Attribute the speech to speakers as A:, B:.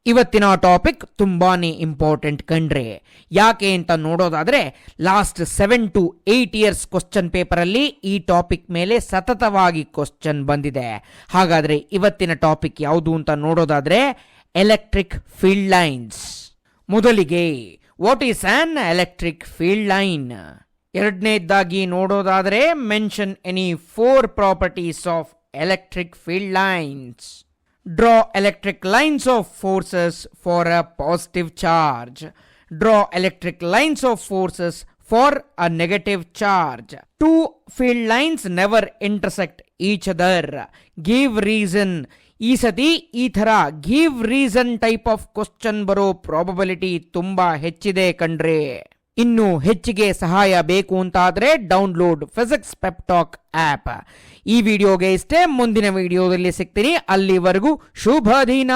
A: ಇವತ್ತಿನ ಟಾಪಿಕ್ ತುಂಬಾನೇ ಇಂಪಾರ್ಟೆಂಟ್ ಕಣ್ರಿ. ಯಾಕೆ ಅಂತ ನೋಡೋದಾದ್ರೆ last 7 to 8 years question paper ಅಲ್ಲಿ ಈ ಟಾಪಿಕ್ ಮೇಲೆ ಸತತವಾಗಿ ಕ್ವಶನ್ ಬಂದಿದೆ. ಹಾಗಾದ್ರೆ ಇವತ್ತಿನ ಟಾಪಿಕ್ ಯಾವುದು ಅಂತ ನೋಡೋದಾದ್ರೆ ಎಲೆಕ್ಟ್ರಿಕ್ ಫೀಲ್ಡ್ ಲೈನ್ಸ್. ಮೊದಲಿಗೆ what is on electric field line? ಎರಡನೇದಾಗಿ ನೋಡೋದಾದ್ರೆ mention any 4 properties of electric field lines. Draw electric lines of forces for a positive charge. Draw electric lines of forces for a negative charge. Two field lines never intersect each other. Give reason. ಈ ಸತಿ ಈ ಥರ give reason type of question ಬರೋ probability ತುಂಬಾ ಹೆಚ್ಚಿದೆ ಕಣ್ರಿ. ಇನ್ನು ಹೆಚ್ಚಿಗೆ ಸಹಾಯ ಬೇಕು ಅಂತಾದ್ರೆ download physics pep talk app. ಈ ವಿಡಿಯೋಗೆ ಇಷ್ಟೇ, ಮುಂದಿನ ವಿಡಿಯೋದಲ್ಲಿ ಸಿಗ್ತೀನಿ. ಅಲ್ಲಿವರೆಗೂ ಶುಭ ದಿನ.